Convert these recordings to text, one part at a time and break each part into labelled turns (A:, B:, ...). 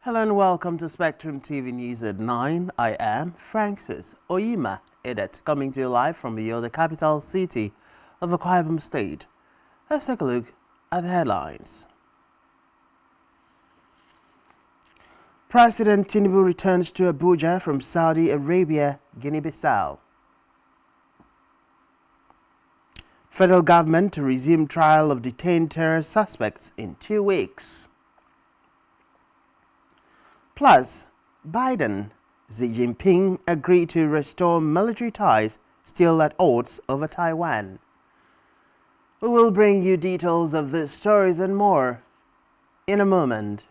A: Hello and welcome to Spectrum TV News at 9. I am Francis Oyima Edet, coming to you live from the capital city of Akwa Ibom State. Let's take a look at the headlines. President Tinubu returns to Abuja from Saudi Arabia, Guinea-Bissau. Federal government to resume trial of detained terror suspects in 2 weeks. Plus, Biden, Xi Jinping agree to restore military ties still at odds over Taiwan. We will bring you details of these stories and more in a moment.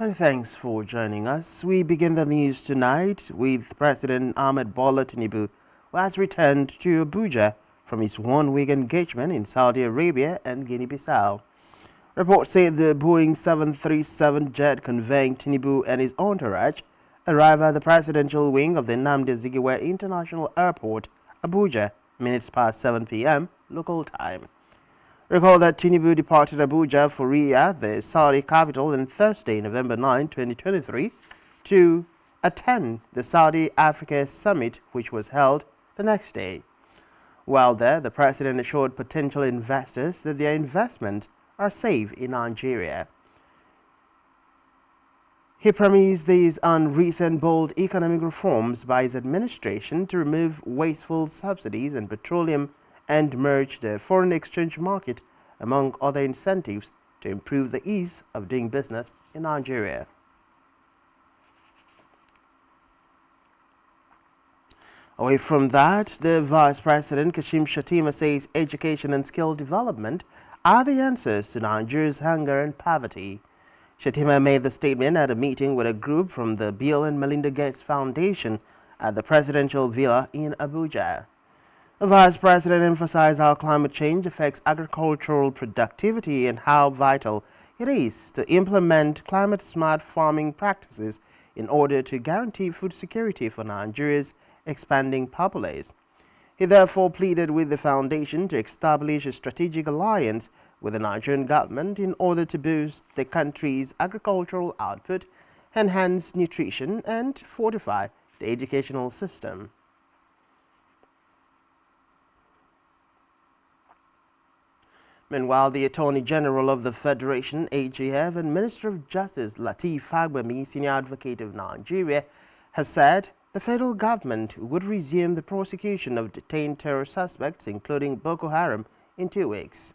A: Many thanks for joining us. We begin the news tonight with President Ahmed Bola Tinubu, who has returned to Abuja from his one-week engagement in Saudi Arabia and Guinea-Bissau. Reports say the Boeing 737 jet conveying Tinubu and his entourage arrived at the presidential wing of the Nnamdi Azikiwe International Airport, Abuja, minutes past 7 p.m. local time. Recall that Tinubu departed Abuja for Riyadh, the Saudi capital, on Thursday, November 9, 2023, to attend the Saudi Africa Summit, which was held the next day. While there, the president assured potential investors that their investments are safe in Nigeria. He promised these on recent bold economic reforms by his administration to remove wasteful subsidies on petroleum and merge the foreign exchange market, among other incentives, to improve the ease of doing business in Nigeria. Away from that, the Vice President Kashim Shettima says education and skill development are the answers to Nigeria's hunger and poverty. Shettima made the statement at a meeting with a group from the Bill and Melinda Gates Foundation at the Presidential Villa in Abuja. The Vice President emphasized how climate change affects agricultural productivity and how vital it is to implement climate-smart farming practices in order to guarantee food security for Nigeria's expanding populace. He therefore pleaded with the foundation to establish a strategic alliance with the Nigerian government in order to boost the country's agricultural output, enhance nutrition, and fortify the educational system. Meanwhile, the Attorney General of the Federation, AGF, and Minister of Justice, Lateef Fagbemi, Senior Advocate of Nigeria, has said the federal government would resume the prosecution of detained terror suspects, including Boko Haram, in 2 weeks.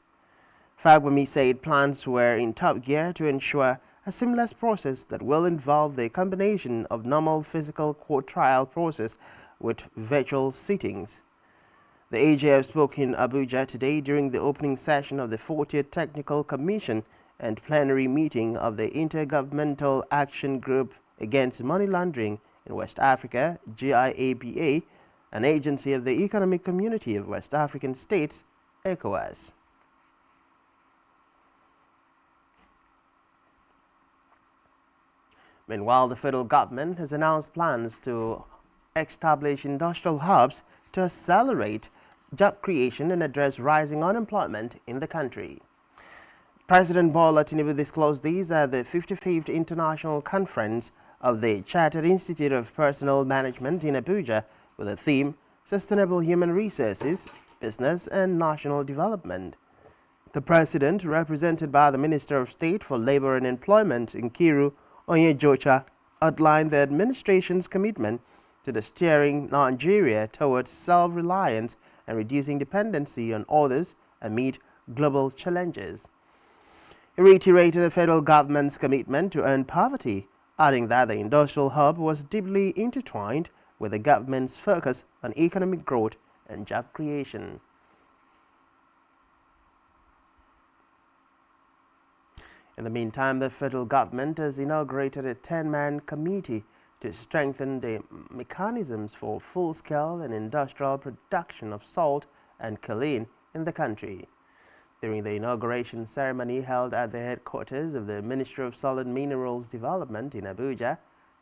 A: Fagbemi said plans were in top gear to ensure a seamless process that will involve the combination of normal physical court trial process with virtual sittings. The AGF spoke in Abuja today during the opening session of the 40th Technical Commission and plenary meeting of the Intergovernmental Action Group Against Money Laundering in West Africa, GIABA, an agency of the Economic Community of West African States, ECOWAS. Meanwhile, the federal government has announced plans to establish industrial hubs to accelerate job creation and address rising unemployment in the country. President Bola Tinubu disclosed these at the 55th International Conference of the Chartered Institute of Personnel Management in Abuja with the theme Sustainable Human Resources, Business and National Development. The president, represented by the Minister of State for Labor and Employment, Nkiru Onyejocha, outlined the administration's commitment to the steering Nigeria towards self-reliance and reducing dependency on others amid global challenges. He reiterated the federal government's commitment to end poverty, adding that the industrial hub was deeply intertwined with the government's focus on economic growth and job creation. In the meantime, the federal government has inaugurated a 10-man committee to strengthen the mechanisms for full-scale and industrial production of salt and kaolin in the country. During the inauguration ceremony held at the headquarters of the Ministry of Solid Minerals Development in Abuja,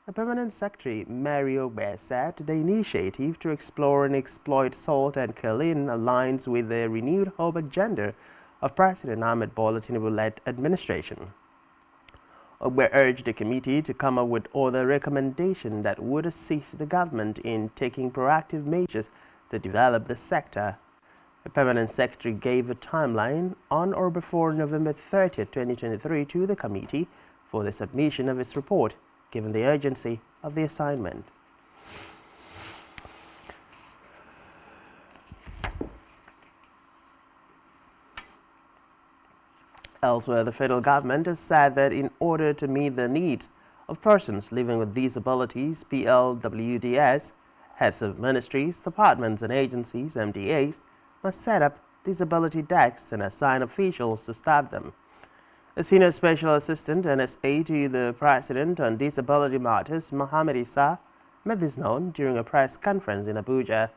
A: the Permanent Secretary Mario Bear said the initiative to explore and exploit salt and kaolin aligns with the renewed hope agenda of President Ahmed Bola Tinubu-led administration. Ogbe urged the committee to come up with other recommendations that would assist the government in taking proactive measures to develop the sector. The Permanent Secretary gave a timeline on or before November 30, 2023 to the committee for the submission of its report, given the urgency of the assignment. Elsewhere, the federal government has said that in order to meet the needs of persons living with disabilities, PLWDS, heads of ministries, departments and agencies, MDAs, must set up disability desks and assign officials to staff them. A senior special assistant NSA to the President on Disability Matters, Mohammed Issa, made this known during a press conference in Abuja.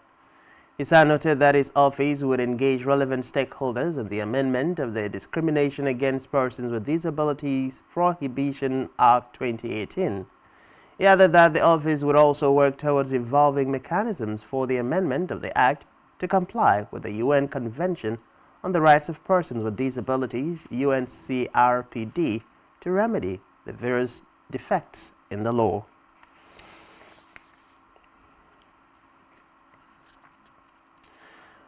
A: Issa noted that his office would engage relevant stakeholders in the amendment of the Discrimination Against Persons with Disabilities Prohibition Act 2018. He added that the office would also work towards evolving mechanisms for the amendment of the Act to comply with the UN Convention on the Rights of Persons with Disabilities, UNCRPD, to remedy the various defects in the law.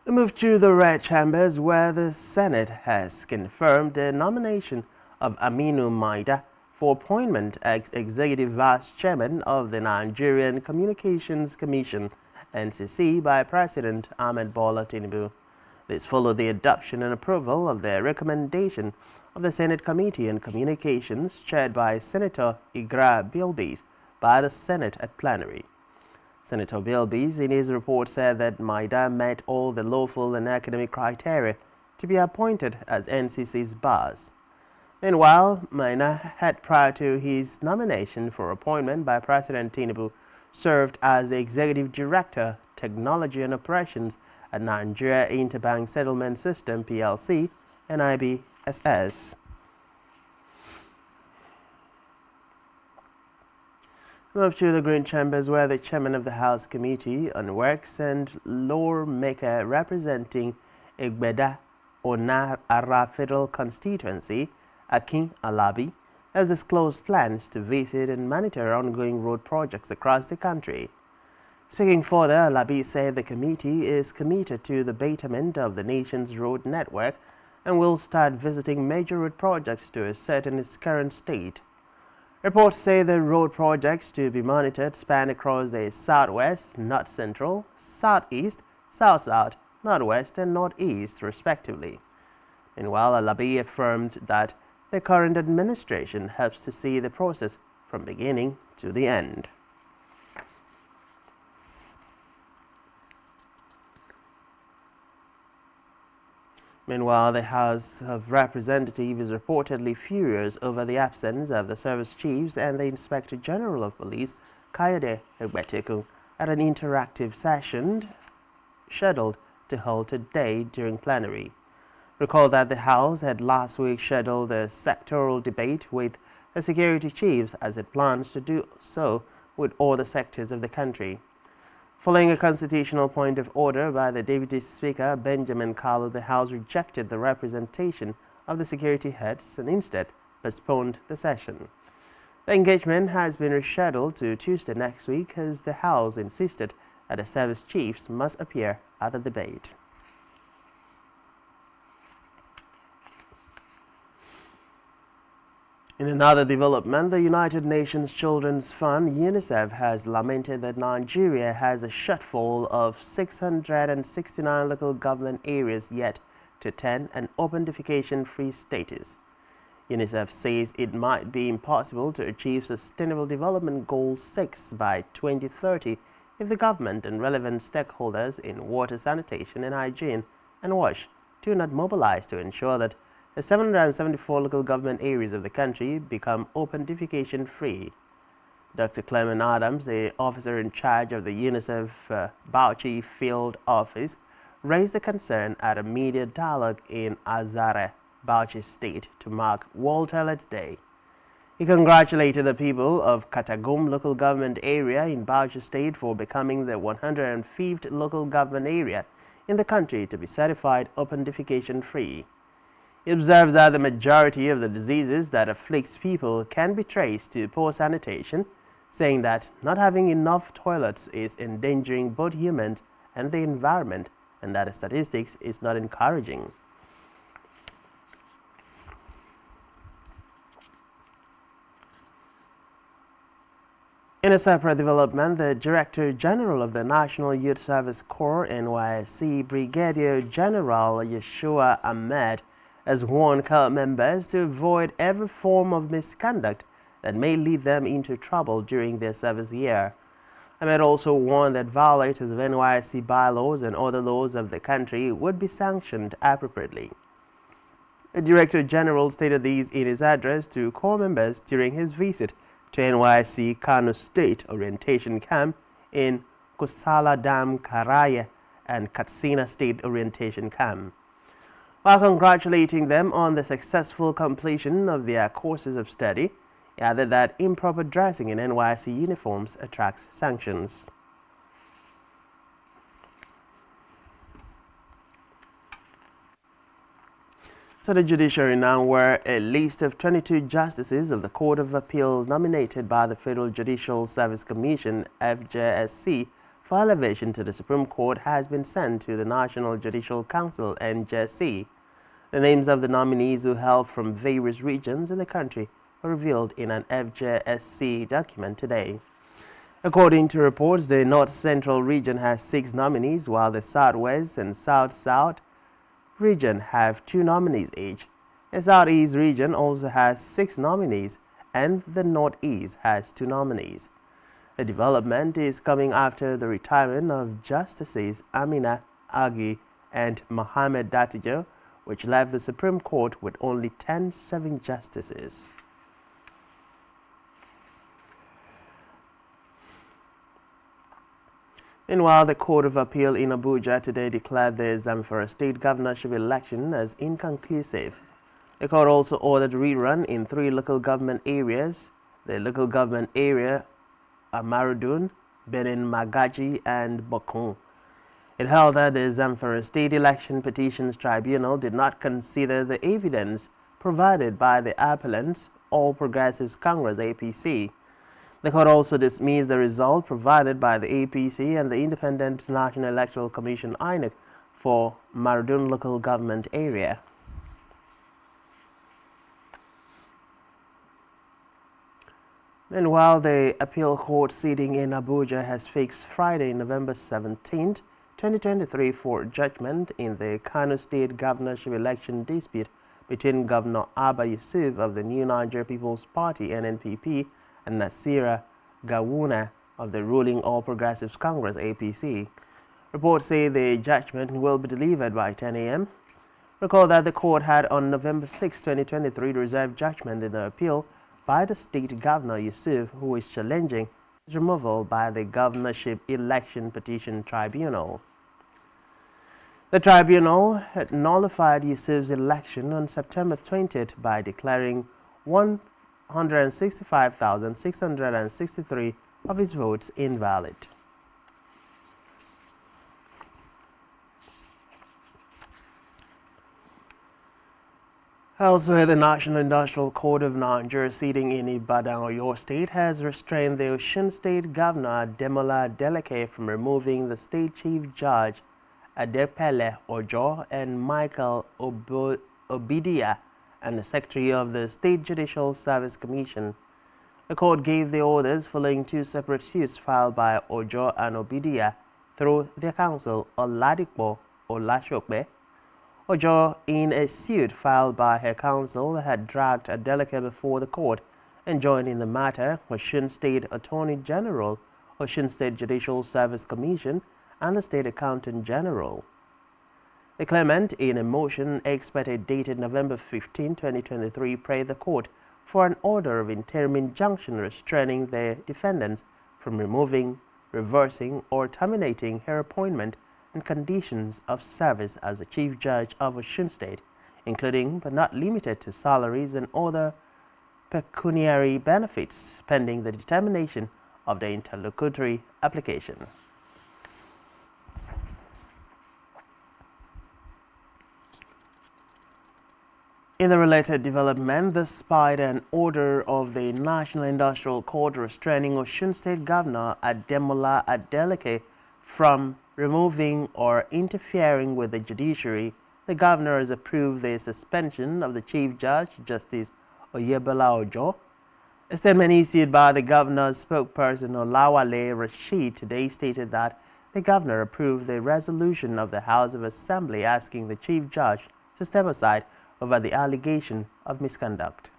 A: We move to the red chambers, where the Senate has confirmed the nomination of Aminu Maida for appointment as Executive Vice Chairman of the Nigerian Communications Commission, NCC, by President Ahmed Bola Tinubu. This followed the adoption and approval of the recommendation of the Senate Committee on Communications, chaired by Senator Igra Bilbis, by the Senate at plenary. Senator Bilbis, in his report, said that Maida met all the lawful and academic criteria to be appointed as NCC's boss. Meanwhile, Maida had, prior to his nomination for appointment by President Tinubu, served as the Executive Director, Technology and Operations at Nigeria Interbank Settlement System PLC, NIBSS. Move to the Green Chambers, where the Chairman of the House Committee on Works and Lawmaker representing Egbeda Onara Federal Constituency, Akin Alabi, has disclosed plans to visit and monitor ongoing road projects across the country. Speaking further, Alabi said the committee is committed to the betterment of the nation's road network and will start visiting major road projects to ascertain its current state. Reports say the road projects to be monitored span across the southwest, north central, southeast, south-south, northwest, and northeast, respectively. Meanwhile, Alabi affirmed that the current administration helps to see the process from beginning to the end. Meanwhile, the House of Representatives is reportedly furious over the absence of the service chiefs and the Inspector General of Police, Kayode Egbetekun, at an interactive session scheduled to hold today during plenary. Recall that the House had last week scheduled a sectoral debate with the security chiefs, as it plans to do so with all the sectors of the country. Following a constitutional point of order by the Deputy Speaker, Benjamin Kalu, the House rejected the representation of the security heads and instead postponed the session. The engagement has been rescheduled to Tuesday next week, as the House insisted that the service chiefs must appear at the debate. In another development, the United Nations Children's Fund, UNICEF, has lamented that Nigeria has a shortfall of 669 local government areas yet to attain an open defecation-free status. UNICEF says it might be impossible to achieve Sustainable Development Goal 6 by 2030 if the government and relevant stakeholders in water, sanitation and hygiene and WASH do not mobilize to ensure that the 774 local government areas of the country become open defecation free. Dr. Clement Adams, the officer in charge of the UNICEF Bauchi Field Office, raised the concern at a media dialogue in Azare, Bauchi State, to mark World Toilet Day. He congratulated the people of Katagum local government area in Bauchi State for becoming the 105th local government area in the country to be certified open defecation free. He observes that the majority of the diseases that afflict people can be traced to poor sanitation, saying that not having enough toilets is endangering both humans and the environment, and that the statistics is not encouraging. In a separate development, the Director General of the National Youth Service Corps, NYSC, Brigadier General Yeshua Ahmed, has warned corps members to avoid every form of misconduct that may lead them into trouble during their service year. Ahmed also warned that violators of NYSC bylaws and other laws of the country would be sanctioned appropriately. The Director General stated these in his address to corps members during his visit to NYSC Kano State Orientation Camp in Kusala Dam Karaya and Katsina State Orientation Camp. While congratulating them on the successful completion of their courses of study, he added that improper dressing in NYSC uniforms attracts sanctions. So the judiciary now, where a list of 22 justices of the Court of Appeal nominated by the Federal Judicial Service Commission, FJSC, for elevation to the Supreme Court has been sent to the National Judicial Council, NJC. The names of the nominees who hail from various regions in the country were revealed in an FJSC document today. According to reports, the North Central region has 6 nominees, while the Southwest and South-South region have 2 nominees each. The Southeast region also has 6 nominees, and the Northeast has 2 nominees. The development is coming after the retirement of Justices Amina Agi and Mohammed Datijo, which left the Supreme Court with only 10 serving justices. Meanwhile, the Court of Appeal in Abuja today declared the Zamfara State governorship election as inconclusive. The court also ordered rerun in 3 local government areas: the local government area Amarudun, Benin Magaji, and Bokun. It held that the Zamfara State Election Petitions Tribunal did not consider the evidence provided by the appellants, All Progressives Congress (APC). The court also dismissed the result provided by the APC and the Independent National Electoral Commission (INEC) for Marudun local government area. Meanwhile, the appeal court sitting in Abuja has fixed Friday, November 17, 2023 for judgment in the Kano State governorship election dispute between Governor Abba Yusuf of the New Niger People's Party (NNPP) and Nasira Gawuna of the ruling All Progressives Congress (APC). Reports say the judgment will be delivered by 10 a.m. Recall that the court had on November 6, 2023 reserved judgment in the appeal by the state governor Yusuf, who is challenging his removal by the Governorship Election Petition Tribunal. The tribunal had nullified Yusuf's election on September 20th by declaring 165,663 of his votes invalid. Elsewhere, the National Industrial Court of Nigeria, sitting in Ibadan, Oyo State, has restrained the Osun State Governor Demola Adeleke from removing the State Chief Judge Adepele Ojo and Michael Obidia and the Secretary of the State Judicial Service Commission. The court gave the orders following 2 separate suits filed by Ojo and Obidia through their counsel Oladipo Olashope. Ojo, in a suit filed by her counsel, had dragged Adeleke before the court and joined in the matter Osun State Attorney General, Osun State Judicial Service Commission, and the State Accountant General. The claimant, in a motion expected dated November 15, 2023, prayed the court for an order of interim injunction restraining the defendants from removing, reversing, or terminating her appointment and conditions of service as the Chief Judge of Osun State, including but not limited to salaries and other pecuniary benefits, pending the determination of the interlocutory application. In the related development, despite an order of the National Industrial Court restraining Osun State Governor Ademola Adeleke from removing or interfering with the judiciary, the governor has approved the suspension of the Chief Judge, Justice Oyebola Ojo. A statement issued by the governor's spokesperson Olawale Rashid today stated that the governor approved the resolution of the House of Assembly asking the Chief Judge to step aside over the allegation of misconduct.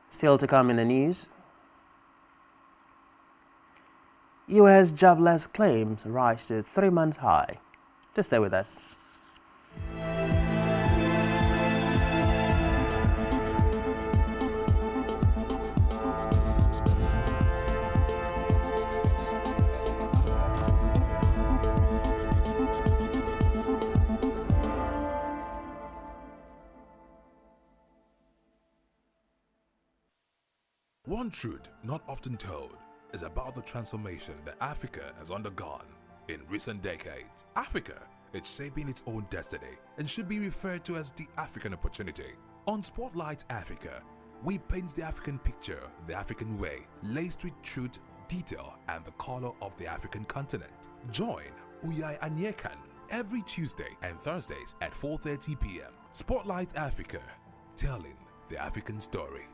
A: Still to come in the news, U.S. jobless claims rise to 3-month high. Just stay with us.
B: One truth not often told is about the transformation that Africa has undergone in recent decades. Africa is shaping its own destiny and should be referred to as the African opportunity. On Spotlight Africa, we paint the African picture the African way, laced with truth, detail, and the color of the African continent. Join Uyai Anyekan every Tuesday and Thursdays at 4:30 p.m. Spotlight Africa, telling the African story.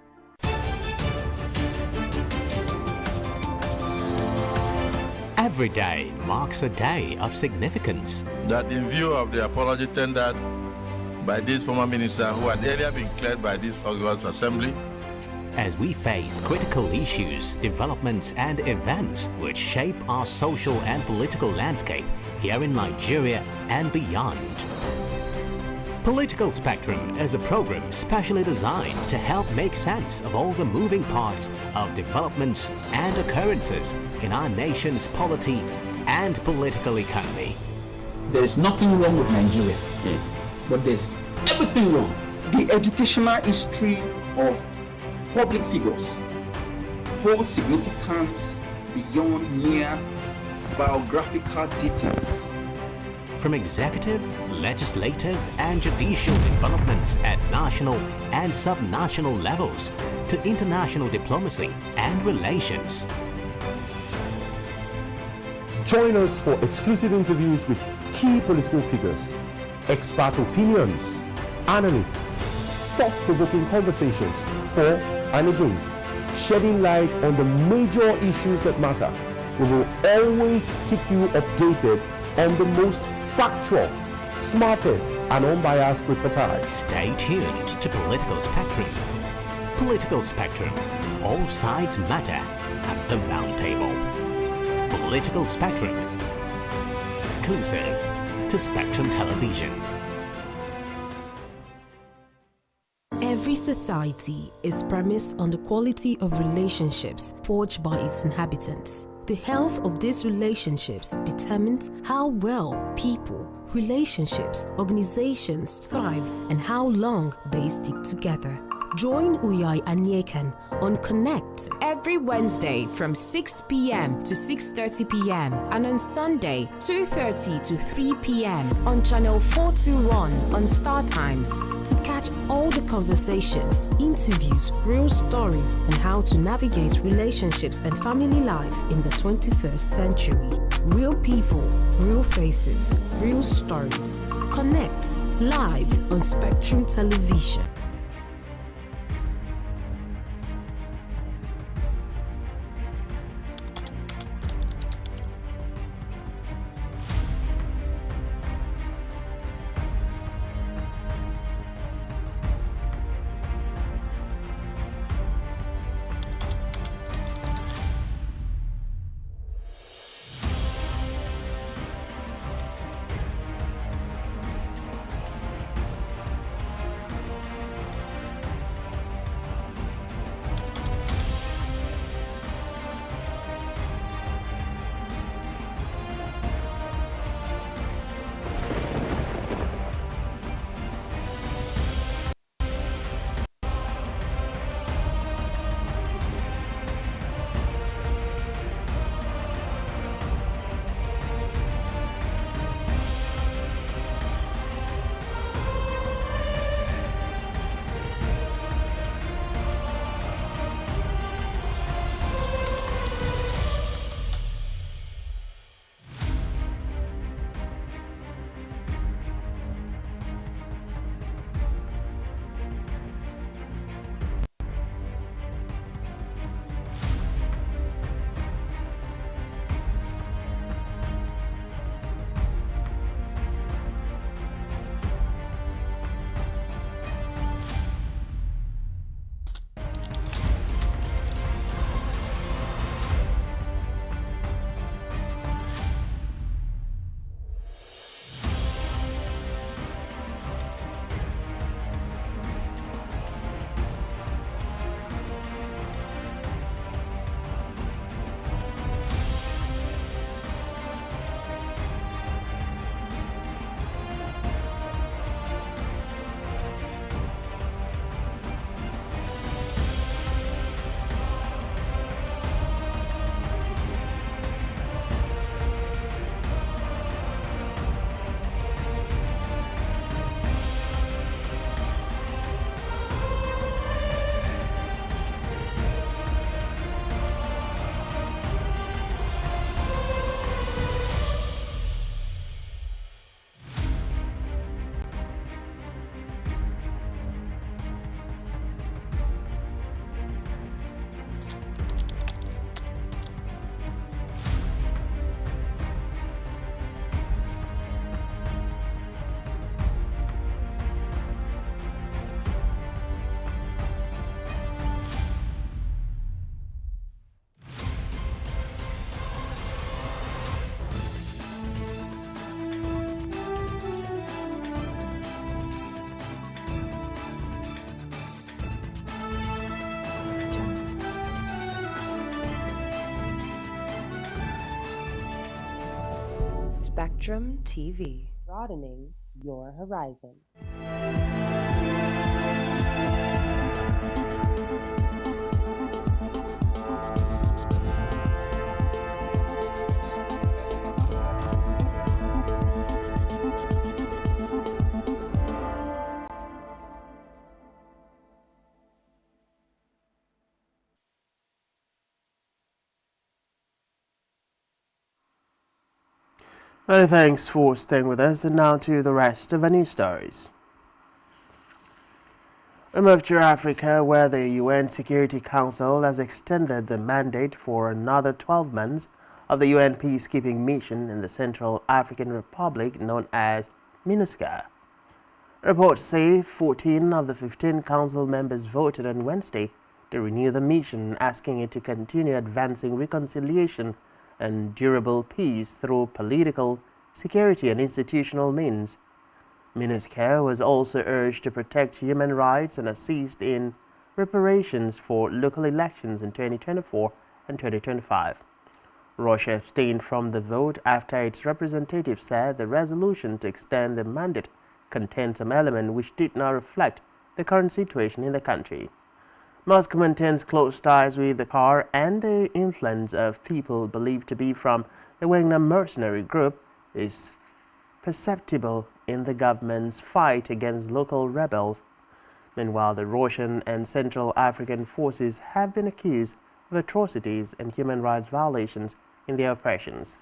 C: Every day marks a day of significance.
D: That in view of the apology tendered by this former minister who had earlier been cleared by this August Assembly,
C: as we face critical issues, developments and events which shape our social and political landscape here in Nigeria and beyond. Political Spectrum is a program specially designed to help make sense of all the moving parts of developments and occurrences in our nation's polity and political economy.
E: There is nothing wrong with Nigeria, but there's everything wrong.
F: The educational history of public figures holds significance beyond mere biographical details.
C: From executive, legislative and judicial developments at national and subnational levels to international diplomacy and relations.
G: Join us for exclusive interviews with key political figures, expert opinions, analysts, thought-provoking conversations for and against, shedding light on the major issues that matter. We will always keep you updated on the most factual, smartest and unbiased reportage.
C: Stay tuned to Political Spectrum. Political Spectrum. All sides matter at the round table. Political Spectrum. Exclusive to Spectrum Television.
H: Every society is premised on the quality of relationships forged by its inhabitants. The health of these relationships determines how well people, relationships, organizations thrive and how long they stick together. Join Uyai Anyekan on Connect every Wednesday from 6 p.m. to 6:30 p.m. and on Sunday 2:30 to 3 p.m. on channel 421 on Star Times to catch all the conversations, interviews, real stories and how to navigate relationships and family life in the 21st century. Real people, real faces, real stories. Connect live on Spectrum Television.
I: SpectrumTv, broadening your horizon.
A: Many thanks for staying with us, and now to the rest of the news stories. We move to Africa, where the UN Security Council has extended the mandate for another 12 months of the UN peacekeeping mission in the Central African Republic known as MINUSCA. Reports say 14 of the 15 council members voted on Wednesday to renew the mission, asking it to continue advancing reconciliation and durable peace through political, security and institutional means. MINUSCA was also urged to protect human rights and assist in preparations for local elections in 2024 and 2025. Russia abstained from the vote after its representative said the resolution to extend the mandate contained some element which did not reflect the current situation in the country. Moscow maintains close ties with the power and the influence of people believed to be from the Wagner mercenary group is perceptible in the government's fight against local rebels. Meanwhile, the Russian and Central African forces have been accused of atrocities and human rights violations in their operations.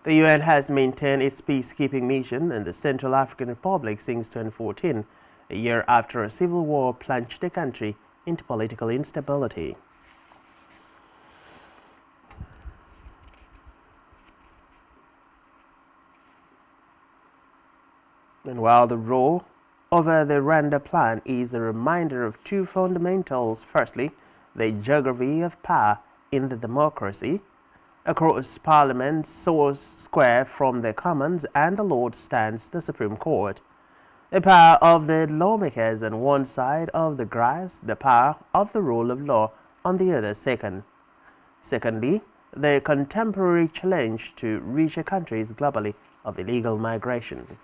A: The UN has maintained its peacekeeping mission in the Central African Republic since 2014, a year after a civil war plunged the country into political instability. Meanwhile, the row over the Rwanda plan is a reminder of two fundamentals. Firstly, the geography of power in the democracy. Across Parliament, Source Square from the Commons and the Lords stands the Supreme Court. The power of the lawmakers on one side of the grass, the power of the rule of law on the other second. Secondly, the contemporary challenge to richer countries globally of illegal migration.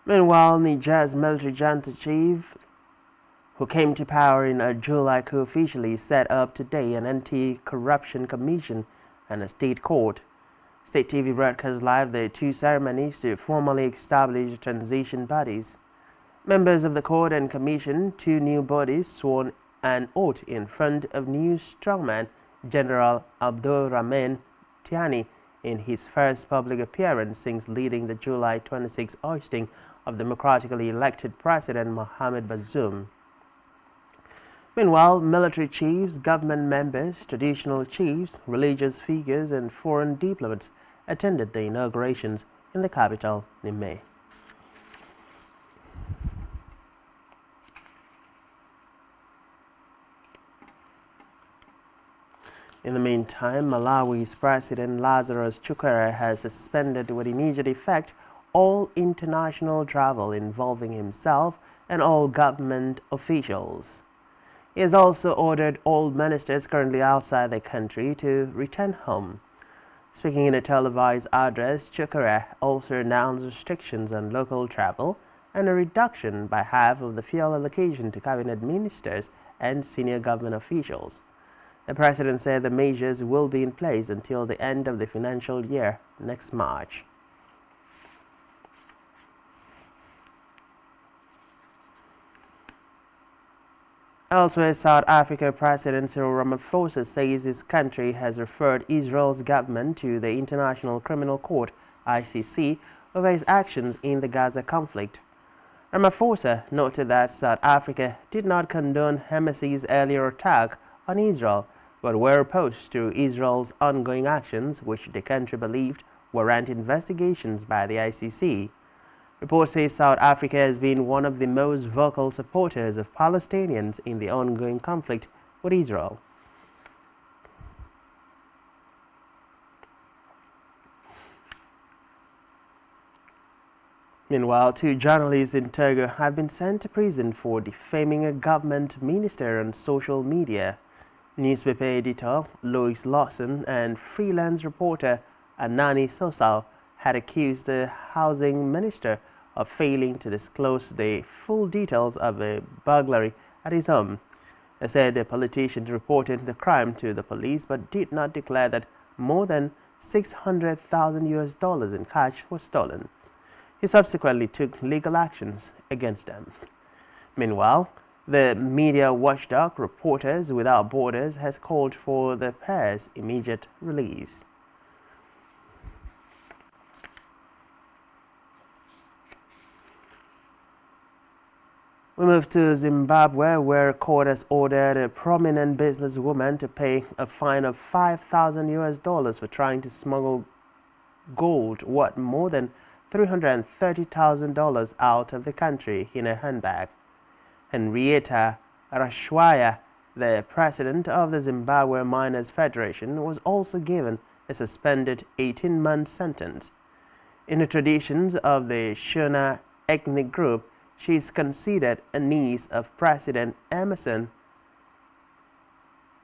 A: Meanwhile, Niger's military junta chief, who came to power in July, coup officially set up today an anti-corruption commission and a state court. State TV broadcast live the two ceremonies to formally establish transition bodies. Members of the court and commission, two new bodies, sworn an oath in front of new strongman General Abdulrahman Tiani in his first public appearance since leading the July 26 ousting of democratically elected President Mohamed Bazoum. Meanwhile, military chiefs, government members, traditional chiefs, religious figures, and foreign diplomats attended the inaugurations in the capital in May. In the meantime, Malawi's President Lazarus Chakwera has suspended with immediate effect all international travel involving himself and all government officials. He has also ordered all ministers currently outside the country to return home. Speaking in a televised address, Chakwera also announced restrictions on local travel and a reduction by half of the fuel allocation to cabinet ministers and senior government officials. The president said the measures will be in place until the end of the financial year next March. Elsewhere, South Africa President Cyril Ramaphosa says his country has referred Israel's government to the International Criminal Court, ICC, over his actions in the Gaza conflict. Ramaphosa noted that South Africa did not condone Hamas's earlier attack on Israel, but were opposed to Israel's ongoing actions, which the country believed warrant investigations by the ICC. Reports say South Africa has been one of the most vocal supporters of Palestinians in the ongoing conflict with Israel. Meanwhile, 2 journalists in Togo have been sent to prison for defaming a government minister on social media. Newspaper editor Lois Lawson and freelance reporter Anani Sosal had accused the housing minister of failing to disclose the full details of a burglary at his home. They said the politician reported the crime to the police but did not declare that more than $600,000 in cash was stolen. He subsequently took legal actions against them. Meanwhile, the media watchdog Reporters Without Borders has called for the pair's immediate release. We move to Zimbabwe, where a court has ordered a prominent businesswoman to pay a fine of $5,000 for trying to smuggle gold worth more than $330,000 out of the country in a handbag. Henrietta Rashwaya, the president of the Zimbabwe Miners Federation, was also given a suspended 18-month sentence. In the traditions of the Shona ethnic group, she is considered a niece of President Emerson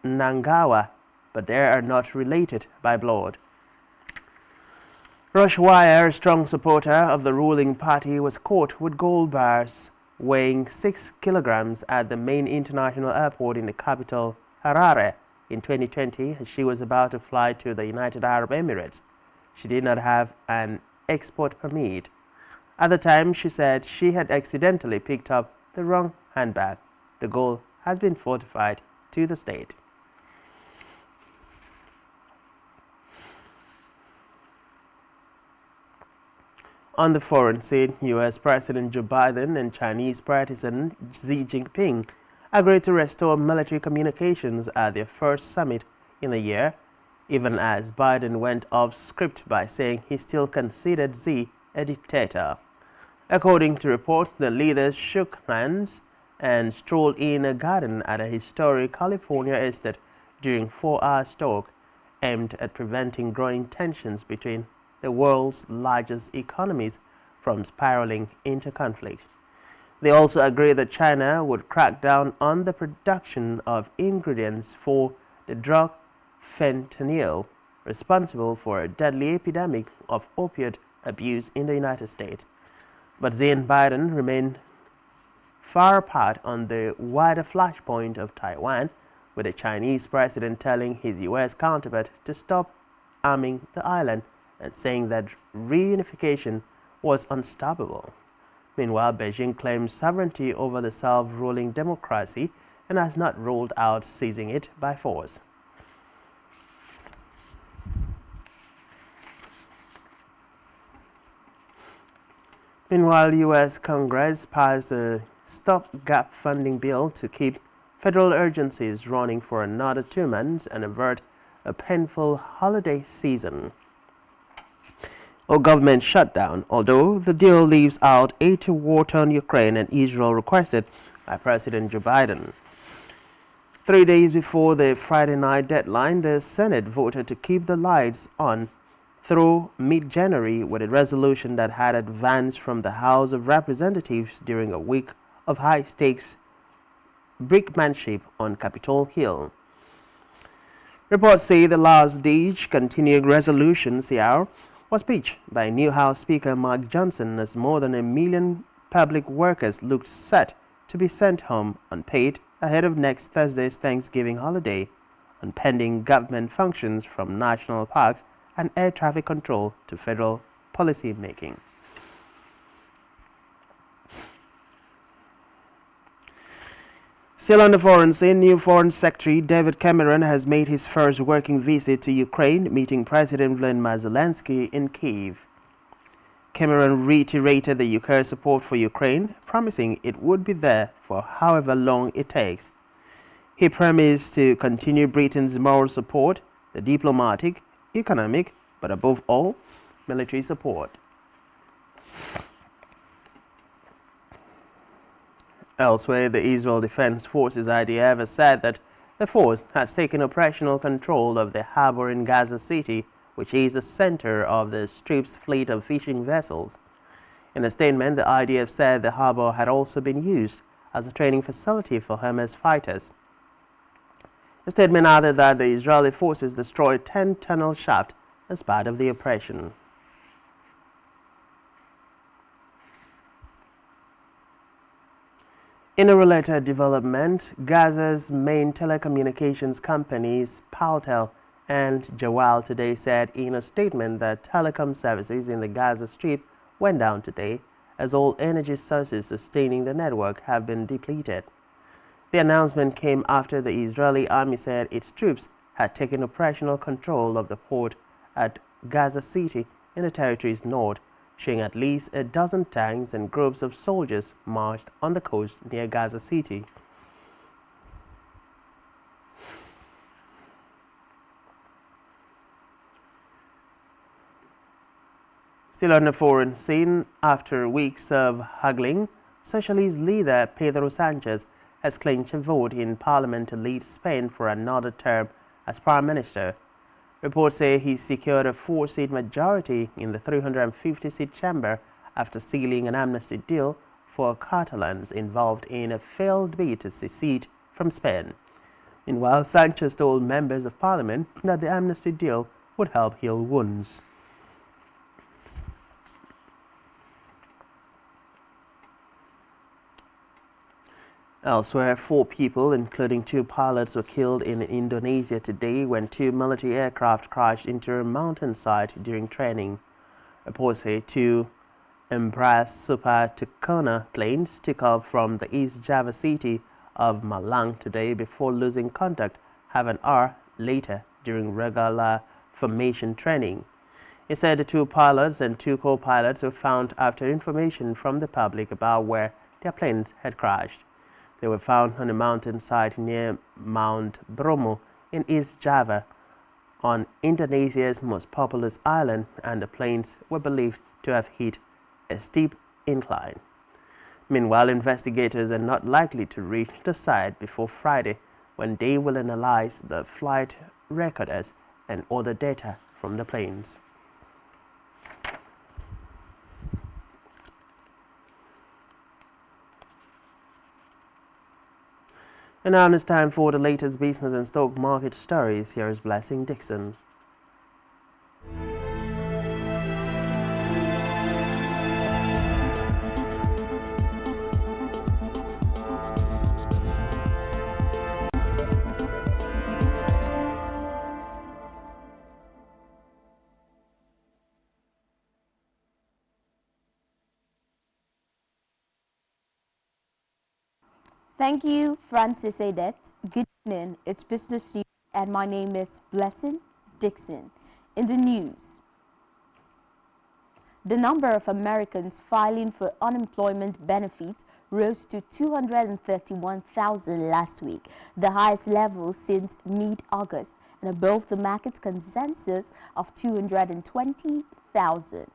A: Mnangagwa, but they are not related by blood. Rashwaya, a strong supporter of the ruling party, was caught with gold bars weighing 6 kilograms at the main international airport in the capital, Harare, in 2020 as she was about to fly to the United Arab Emirates. She did not have an export permit. At the time, she said she had accidentally picked up the wrong handbag. The gold has been fortified to the state. On the foreign scene, U.S. President Joe Biden and Chinese President Xi Jinping agreed to restore military communications at their first summit in a year, even as Biden went off script by saying he still considered Xi a dictator. According to report, the leaders shook hands and strolled in a garden at a historic California estate during 4-hour talk aimed at preventing growing tensions between the world's largest economies from spiraling into conflict. They also agreed that China would crack down on the production of ingredients for the drug fentanyl, responsible for a deadly epidemic of opioid abuse in the United States. But Xi and Biden remain far apart on the wider flashpoint of Taiwan, with the Chinese president telling his U.S. counterpart to stop arming the island and saying that reunification was unstoppable. Meanwhile, Beijing claims sovereignty over the self-ruling democracy and has not ruled out seizing it by force. Meanwhile, U.S. Congress passed a stopgap funding bill to keep federal agencies running for another 2 months and avert a painful holiday season or government shutdown, although the deal leaves out aid to war-torn Ukraine and Israel requested by President Joe Biden. 3 days before the Friday night deadline, the Senate voted to keep the lights on through mid-January with a resolution that had advanced from the House of Representatives during a week of high-stakes brinkmanship on Capitol Hill. Reports say the last-ditch continuing resolution CR was pitched by new House Speaker Mark Johnson as more than 1 million public workers looked set to be sent home unpaid ahead of next Thursday's Thanksgiving holiday on pending government functions from national parks and air traffic control to federal policy making. Still on the foreign scene, new Foreign Secretary David Cameron has made his first working visit to Ukraine, meeting President Volodymyr Zelensky in Kyiv. Cameron reiterated the UK's support for Ukraine, promising it would be there for however long it takes. He promised to continue Britain's moral support, the diplomatic, economic, but above all, military support. Elsewhere, the Israel Defense Forces IDF has said that the force has taken operational control of the harbor in Gaza City, which is the center of the Strip's fleet of fishing vessels. In a statement, the IDF said the harbor had also been used as a training facility for Hamas fighters. The statement added that the Israeli forces destroyed 10 tunnel shafts as part of the operation. In a related development, Gaza's main telecommunications companies, Paltel and Jawal, today said in a statement that telecom services in the Gaza Strip went down today as all energy sources sustaining the network have been depleted. The announcement came after the Israeli army said its troops had taken operational control of the port at Gaza City in the territory's north, showing at least a dozen tanks and groups of soldiers marched on the coast near Gaza City. Still on the foreign scene, after weeks of haggling, socialist leader Pedro Sanchez has clinched a vote in parliament to lead Spain for another term as prime minister. Reports say he secured a 4-seat majority in the 350-seat chamber after sealing an amnesty deal for Catalans involved in a failed bid to secede from Spain. Meanwhile, Sanchez told members of parliament that the amnesty deal would help heal wounds. Elsewhere, 4 people, including 2 pilots, were killed in Indonesia today when 2 military aircraft crashed into a mountainside during training. Reports say 2 Embraer Super Tucana planes took off from the East Java city of Malang today before losing contact half an hour later during regular formation training. It said the 2 pilots and 2 co-pilots were found after information from the public about where their planes had crashed. They were found on a mountainside near Mount Bromo in East Java, on Indonesia's most populous island, and the planes were believed to have hit a steep incline. Meanwhile, investigators are not likely to reach the site before Friday, when they will analyze the flight recorders and other data from the planes. And now it's time for the latest business and stock market stories. Here is Blessing Dixon.
J: Thank you, Francis Adet. Good evening, it's Business News, and my name is Blessing Dixon. In the news, the number of Americans filing for unemployment benefits rose to 231,000 last week, the highest level since mid-August, and above the market consensus of 220,000.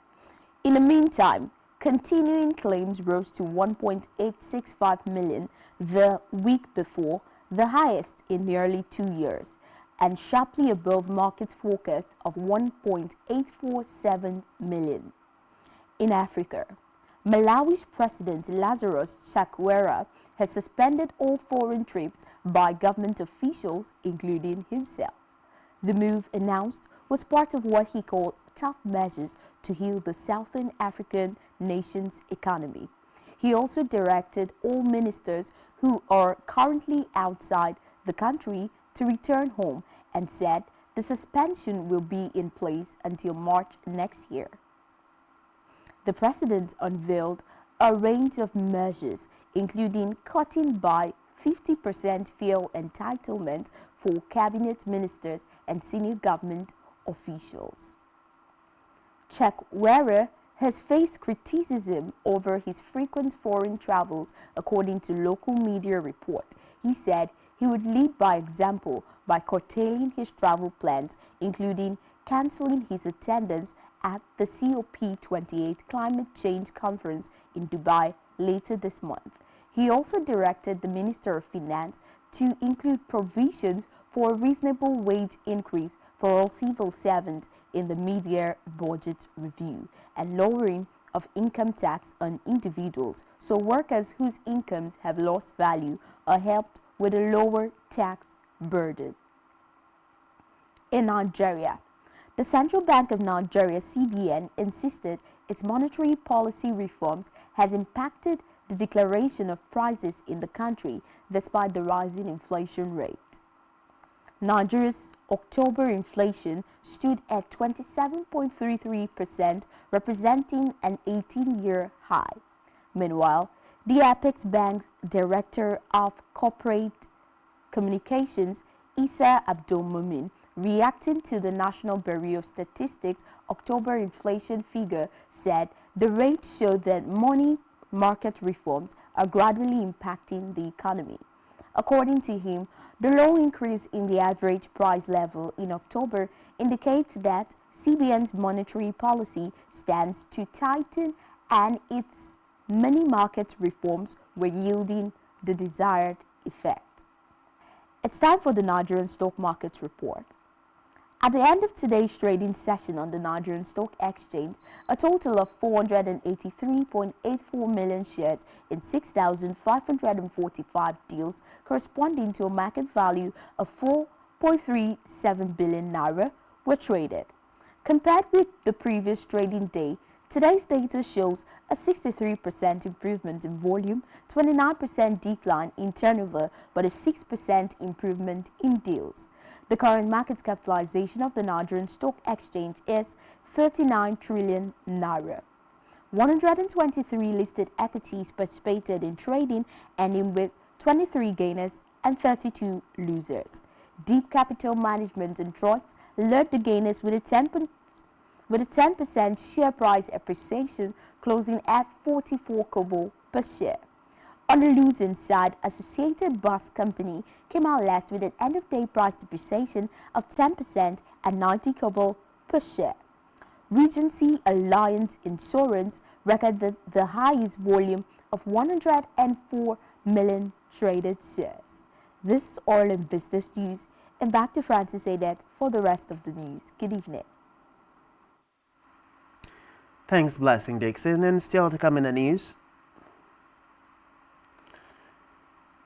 J: In the meantime, continuing claims rose to 1.865 million the week before, the highest in nearly 2 years, and sharply above market forecast of 1.847 million. In Africa, Malawi's President Lazarus Chakwera has suspended all foreign trips by government officials, including himself. The move announced was part of what he called tough measures to heal the Southern African nation's economy. He also directed all ministers who are currently outside the country to return home and said the suspension will be in place until March next year. The president unveiled a range of measures, including cutting by 50% fuel entitlement for cabinet ministers and senior government officials. Chakwera has faced criticism over his frequent foreign travels, according to local media report. He said he would lead by example by curtailing his travel plans, including cancelling his attendance at the COP28 Climate Change Conference in Dubai later this month. He also directed the Minister of Finance to include provisions for a reasonable wage increase for all civil servants in the mid-year budget review and lowering of income tax on individuals, so workers whose incomes have lost value are helped with a lower tax burden. In Nigeria, the Central Bank of Nigeria, CBN, insisted its monetary policy reforms has impacted the declaration of prices in the country despite the rising inflation rate. Nigeria's October inflation stood at 27.33%, representing an 18-year high. Meanwhile, the Apex Bank's Director of Corporate Communications, Issa Abdulmumin, reacting to the National Bureau of Statistics October inflation figure, said the rate showed that money market reforms are gradually impacting the economy. According to him, the low increase in the average price level in October indicates that CBN's monetary policy stands to tighten and its many market reforms were yielding the desired effect. It's time for the Nigerian Stock Market Report. At the end of today's trading session on the Nigerian Stock Exchange, a total of 483.84 million shares in 6,545 deals corresponding to a market value of 4.37 billion naira were traded. Compared with the previous trading day, today's data shows a 63% improvement in volume, 29% decline in turnover, but a 6% improvement in deals. The current market capitalization of the Nigerian Stock Exchange is 39 trillion naira. 123 listed equities participated in trading, ending with 23 gainers and 32 losers. Deep Capital Management and Trust led the gainers with a 10% share price appreciation, closing at 44 kobo per share. On the losing side, Associated Bus Company came out last with an end-of-day price depreciation of 10% at 90 kobo per share. Regency Alliance Insurance recorded the highest volume of 104 million traded shares. This is all in business news, and back to Francis Adet for the rest of the news. Good evening.
A: Thanks, Blessing Dixon. And still to come in the news,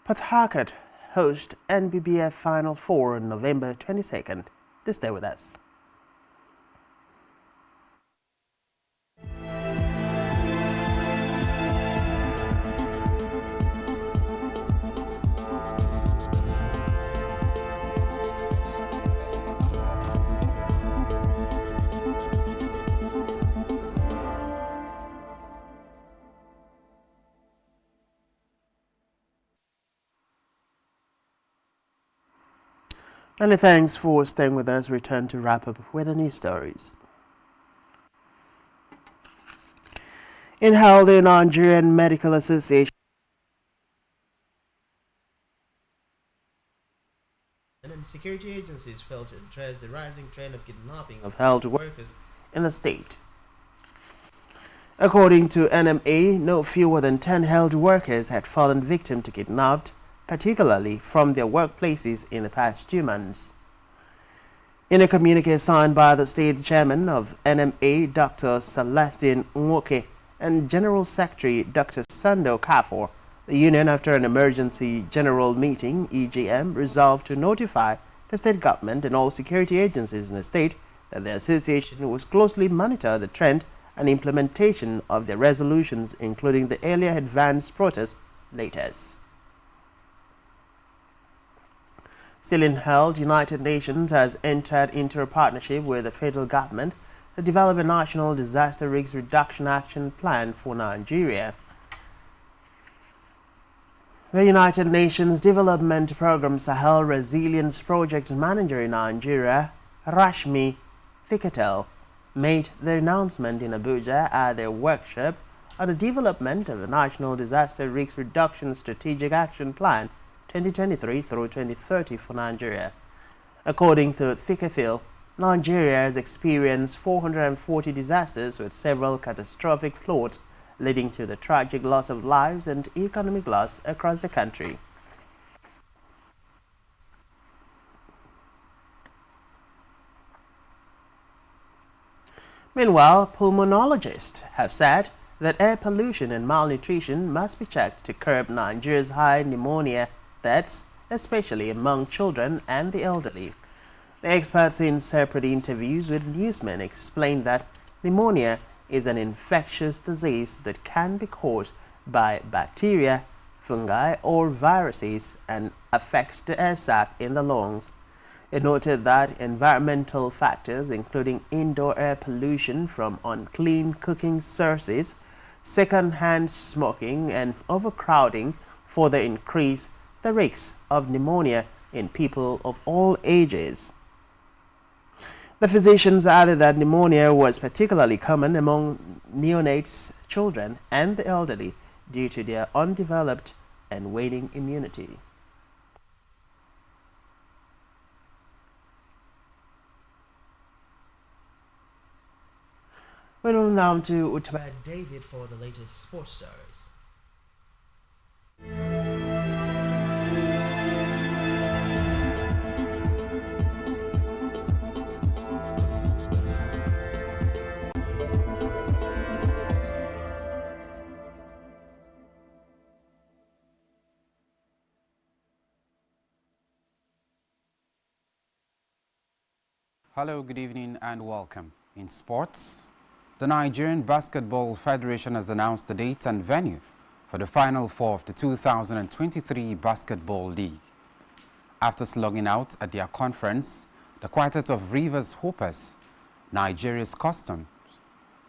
A: Port Harcourt hosts NBBF Final Four on November 22nd. Do stay with us. Many thanks for staying with us. Return to wrap up with the news stories. In held the Nigerian Medical Association and security agencies failed to address the rising trend of kidnapping of health workers in the state. According to NMA, no fewer than 10 health workers had fallen victim to kidnapped, particularly from their workplaces in the past 2 months. In a communique signed by the state chairman of NMA, Dr. Celestine Nwoke, and General Secretary Dr. Sando Kafor, the union, after an emergency general meeting, EGM, resolved to notify the state government and all security agencies in the state that the association was closely monitor the trend and implementation of their resolutions, including the earlier advanced protest latest. Still in held, United Nations has entered into a partnership with the federal government to develop a national disaster risk reduction action plan for Nigeria. The United Nations Development Programme Sahel Resilience Project Manager in Nigeria, Rashmi Thikatel, made the announcement in Abuja at their workshop on the development of a national disaster risk reduction strategic action plan 2023 through 2030 for Nigeria. According to Thikatel, Nigeria has experienced 440 disasters with several catastrophic floods, leading to the tragic loss of lives and economic loss across the country. Meanwhile, pulmonologists have said that air pollution and malnutrition must be checked to curb Nigeria's high pneumonia deaths, especially among children and the elderly. The experts in separate interviews with newsmen explained that pneumonia is an infectious disease that can be caused by bacteria, fungi, or viruses and affects the air sac in the lungs. It noted that environmental factors, including indoor air pollution from unclean cooking sources, second-hand smoking, and overcrowding, further increase the risks of pneumonia in people of all ages. The physicians added that pneumonia was particularly common among neonates, children, and the elderly due to their undeveloped and waning immunity. We move now to Utbad David for the latest sports stories.
K: Hello, good evening and welcome. In sports, the Nigerian Basketball Federation has announced the date and venue for the Final Four of the 2023 Basketball League. After slugging out at their conference, the quartet of Rivers Hoopers, Nigeria's Customs,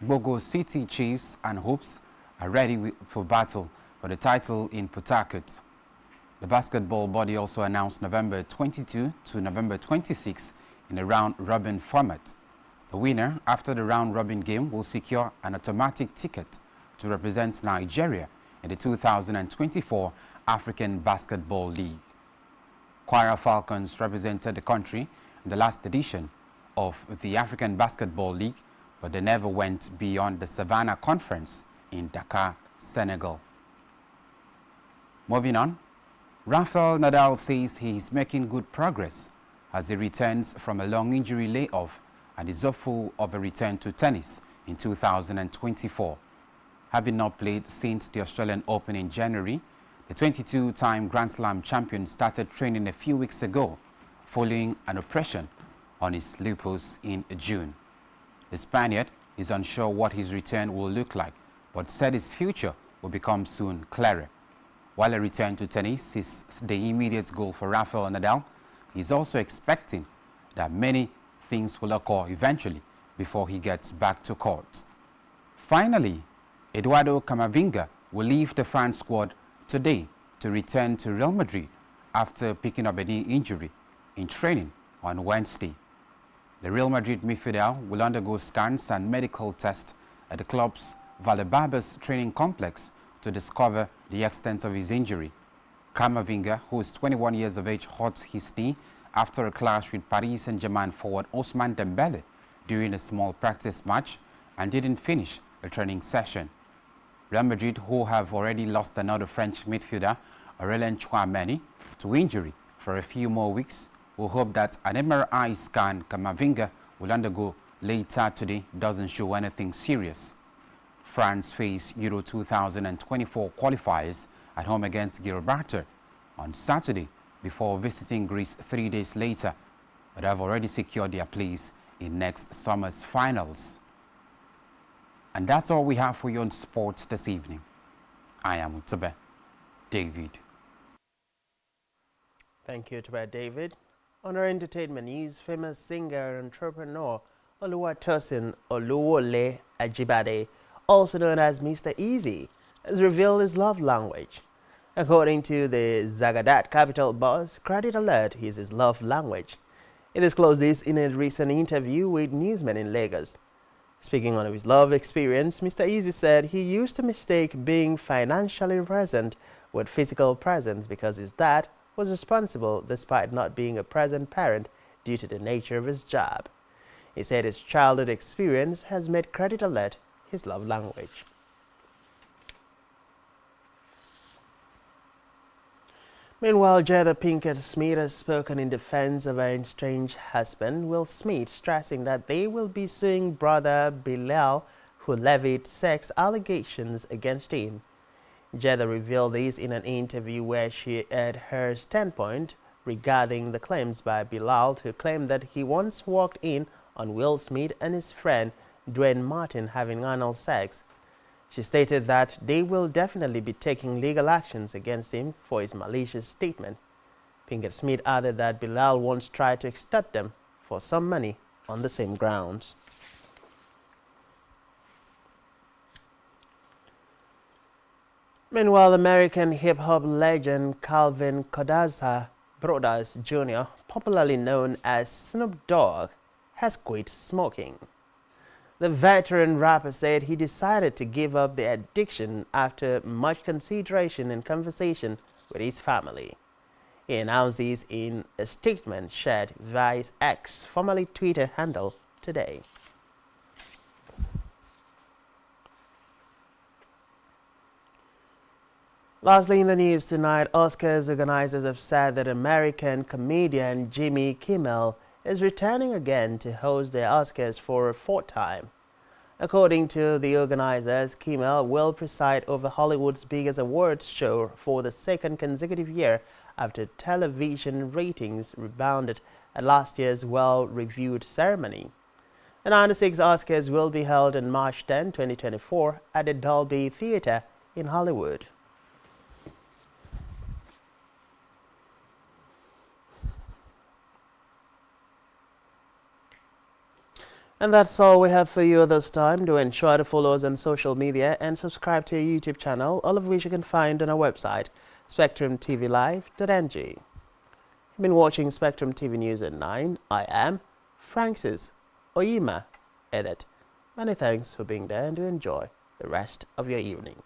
K: Bogo City Chiefs and Hoops are ready for battle for the title in Port Harcourt. The basketball body also announced November 22 to November 26 in a round-robin format. The winner after the round-robin game will secure an automatic ticket to represent Nigeria in the 2024 African Basketball League. Kwara Falcons represented the country in the last edition of the African Basketball League, but they never went beyond the Savannah Conference in Dakar, Senegal. Moving on, Rafael Nadal says he is making good progress as he returns from a long injury layoff and is hopeful of a return to tennis in 2024. Having not played since the Australian Open in January, the 22-time Grand Slam champion started training a few weeks ago following an operation on his lupus in June. The Spaniard is unsure what his return will look like, but said his future will become soon clearer. While a return to tennis is the immediate goal for Rafael Nadal, he's also expecting that many things will occur eventually before he gets back to court. Finally, Eduardo Camavinga will leave the France squad today to return to Real Madrid after picking up a knee injury in training on Wednesday. The Real Madrid midfielder will undergo scans and medical tests at the club's Valdebebas training complex to discover the extent of his injury. Camavinga, who is 21 years of age, hurt his knee after a clash with Paris Saint-Germain forward Ousmane Dembele during a small practice match and didn't finish a training session. Real Madrid, who have already lost another French midfielder, Aurélien Tchouameni, to injury for a few more weeks, will hope that an MRI scan Camavinga will undergo later today doesn't show anything serious. France face Euro 2024 qualifiers at home against Gibraltar on Saturday before visiting Greece 3 days later, but have already secured their place in next summer's finals. And that's all we have for you on sports this evening. I am Utbad David.
A: Thank you, Utbad David. On our entertainment news, famous singer and entrepreneur Oluwatosin Oluwole Ajibade, also known as Mr. Easy, has revealed his love language. According to the Zagadat Capital boss, credit alert is his love language. He disclosed this in a recent interview with newsmen in Lagos. Speaking on his love experience, Mr. Easy said he used to mistake being financially present with physical presence because his dad was responsible despite not being a present parent due to the nature of his job. He said his childhood experience has made credit alert his love language. Meanwhile, Jada Pinkett Smith has spoken in defense of her estranged husband, Will Smith, stressing that they will be suing brother Bilal, who levied sex allegations against him. Jeddah revealed this in an interview where she aired her standpoint regarding the claims by Bilal, who claimed that he once walked in on Will Smith and his friend Dwayne Martin having anal sex. She stated that they will definitely be taking legal actions against him for his malicious statement. Pinkett Smith added that Bilal once tried to extort them for some money on the same grounds. Meanwhile, American hip-hop legend Calvin Codazza Brothers Jr., popularly known as Snoop Dogg, has quit smoking. The veteran rapper said he decided to give up the addiction after much consideration and conversation with his family. He announced this in a statement shared via his X, formerly Twitter handle, today. Lastly, in the news tonight, Oscars organizers have said that American comedian Jimmy Kimmel is returning again to host the Oscars for a fourth time. According to the organizers, Kimmel will preside over Hollywood's biggest awards show for the second consecutive year after television ratings rebounded at last year's well-reviewed ceremony. The 96 Oscars will be held on March 10, 2024 at the Dolby Theatre in Hollywood. And that's all we have for you this time. Do ensure to follow us on social media and subscribe to our YouTube channel, all of which you can find on our website, spectrumtvlive.ng. You've been watching Spectrum TV News at 9. I am Francis Oyima, edit. Many thanks for being there and do enjoy the rest of your evening.